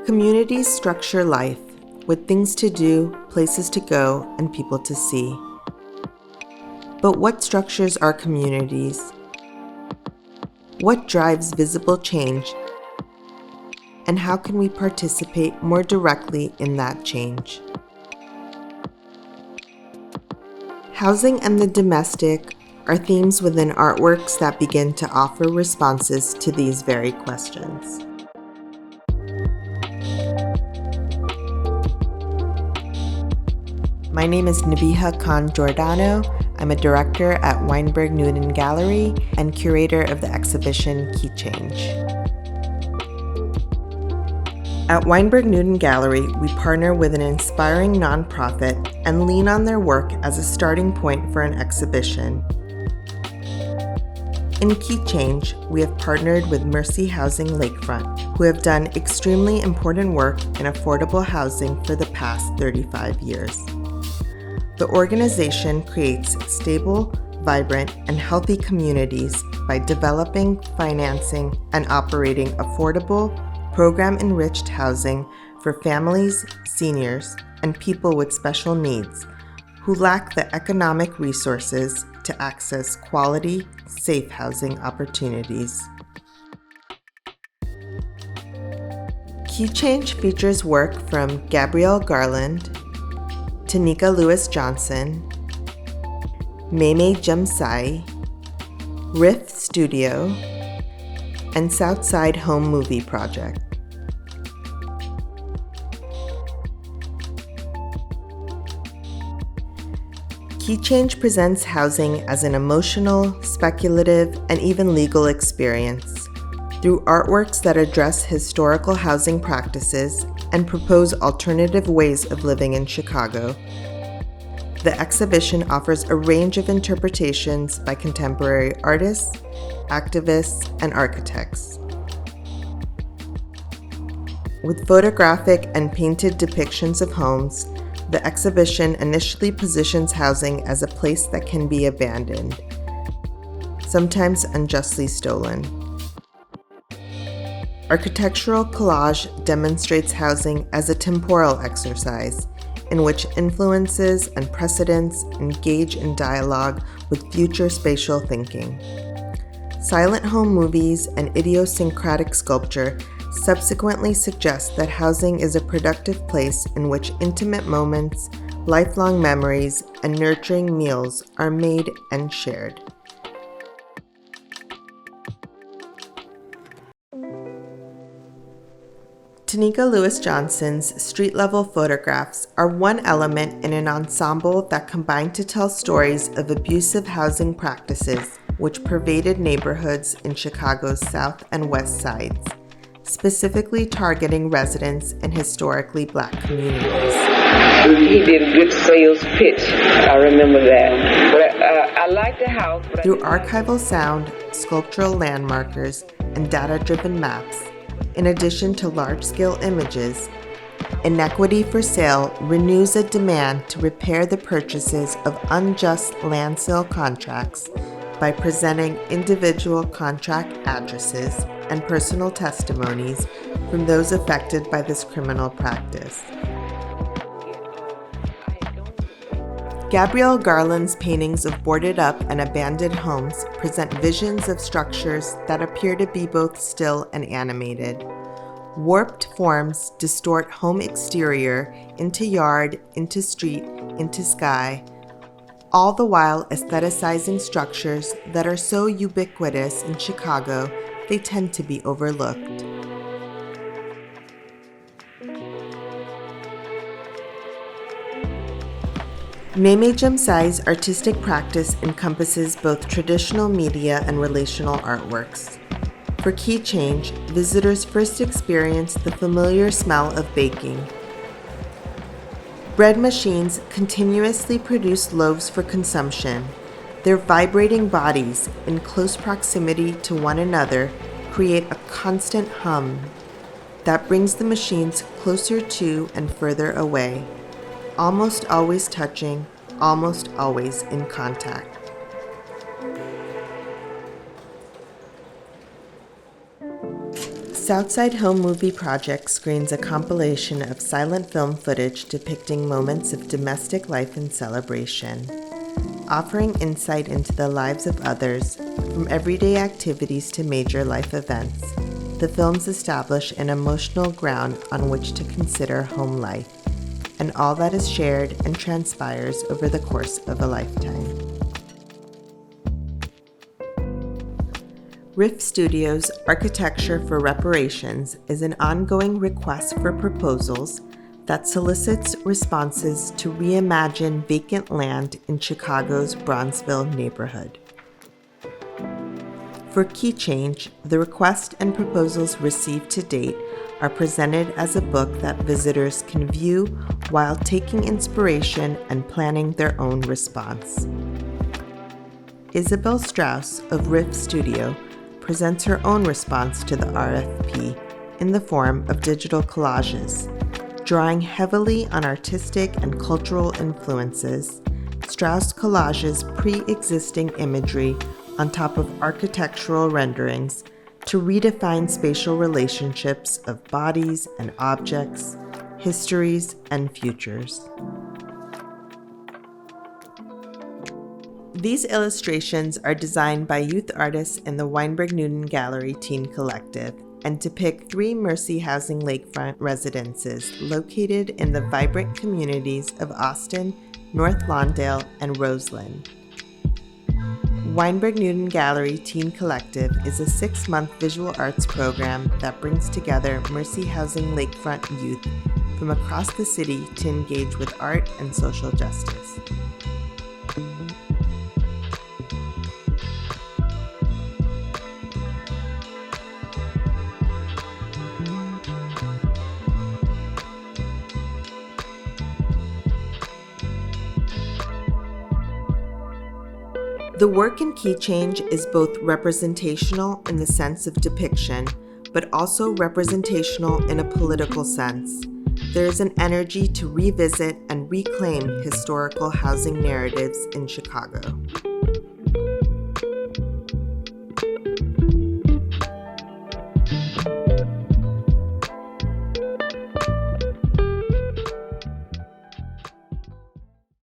Communities structure life with things to do, places to go, and people to see. But what structures our communities? What drives visible change? And how can we participate more directly in that change? Housing and the domestic are themes within artworks that begin to offer responses to these very questions. My name is Nabiha Khan Giordano. I'm a director at Weinberg Newton Gallery and curator of the exhibition Key Change. At Weinberg Newton Gallery, we partner with an inspiring nonprofit and lean on their work as a starting point for an exhibition. In Key Change, we have partnered with Mercy Housing Lakefront, who have done extremely important work in affordable housing for the past 35 years. The organization creates stable, vibrant, and healthy communities by developing, financing, and operating affordable, program-enriched housing for families, seniors, and people with special needs who lack the economic resources to access quality, safe housing opportunities. Key Change features work from Gabrielle Garland, Tonika Lewis Johnson, Maymay Jumsai, Riff Studio, and Southside Home Movie Project. Key Change presents housing as an emotional, speculative, and even legal experience through artworks that address historical housing practices and propose alternative ways of living in Chicago. The exhibition offers a range of interpretations by contemporary artists, activists, and architects. With photographic and painted depictions of homes, the exhibition initially positions housing as a place that can be abandoned, sometimes unjustly stolen. Architectural collage demonstrates housing as a temporal exercise in which influences and precedents engage in dialogue with future spatial thinking. Silent home movies and idiosyncratic sculpture subsequently suggest that housing is a productive place in which intimate moments, lifelong memories, and nurturing meals are made and shared. Tanika Lewis Johnson's street-level photographs are one element in an ensemble that combine to tell stories of abusive housing practices which pervaded neighborhoods in Chicago's South and West Sides, specifically targeting residents in historically Black communities. He did a good sales pitch. I remember that. But I like the house. Through archival sound, sculptural landmarkers, and data-driven maps, in addition to large-scale images, Inequity for Sale renews a demand to repair the purchases of unjust land sale contracts by presenting individual contract addresses and personal testimonies from those affected by this criminal practice. Gabrielle Garland's paintings of boarded up and abandoned homes present visions of structures that appear to be both still and animated. Warped forms distort home exterior into yard, into street, into sky, all the while aestheticizing structures that are so ubiquitous in Chicago they tend to be overlooked. Maymay Jumsai's artistic practice encompasses both traditional media and relational artworks. For Key Change, visitors first experience the familiar smell of baking. Bread machines continuously produce loaves for consumption. Their vibrating bodies, in close proximity to one another, create a constant hum that brings the machines closer to and further away, almost always touching, almost always in contact. Southside Home Movie Project screens a compilation of silent film footage depicting moments of domestic life and celebration, offering insight into the lives of others, from everyday activities to major life events. The films establish an emotional ground on which to consider home life, and all that is shared and transpires over the course of a lifetime. Riff Studio's Architecture for Reparations is an ongoing request for proposals that solicits responses to reimagine vacant land in Chicago's Bronzeville neighborhood. For Key Change, the request and proposals received to date are presented as a book that visitors can view while taking inspiration and planning their own response. Isabelle Strauss of Riff Studio presents her own response to the RFP in the form of digital collages. Drawing heavily on artistic and cultural influences, Strauss collages pre-existing imagery on top of architectural renderings to redefine spatial relationships of bodies and objects, histories and futures. These illustrations are designed by youth artists in the Weinberg Newton Gallery Teen Collective and depict 3 Mercy Housing Lakefront residences located in the vibrant communities of Austin, North Lawndale, and Roseland. Weinberg Newton Gallery Teen Collective is a 6-month visual arts program that brings together Mercy Housing Lakefront youth from across the city to engage with art and social justice. The work in Key Change is both representational in the sense of depiction, but also representational in a political sense. There is an energy to revisit and reclaim historical housing narratives in Chicago.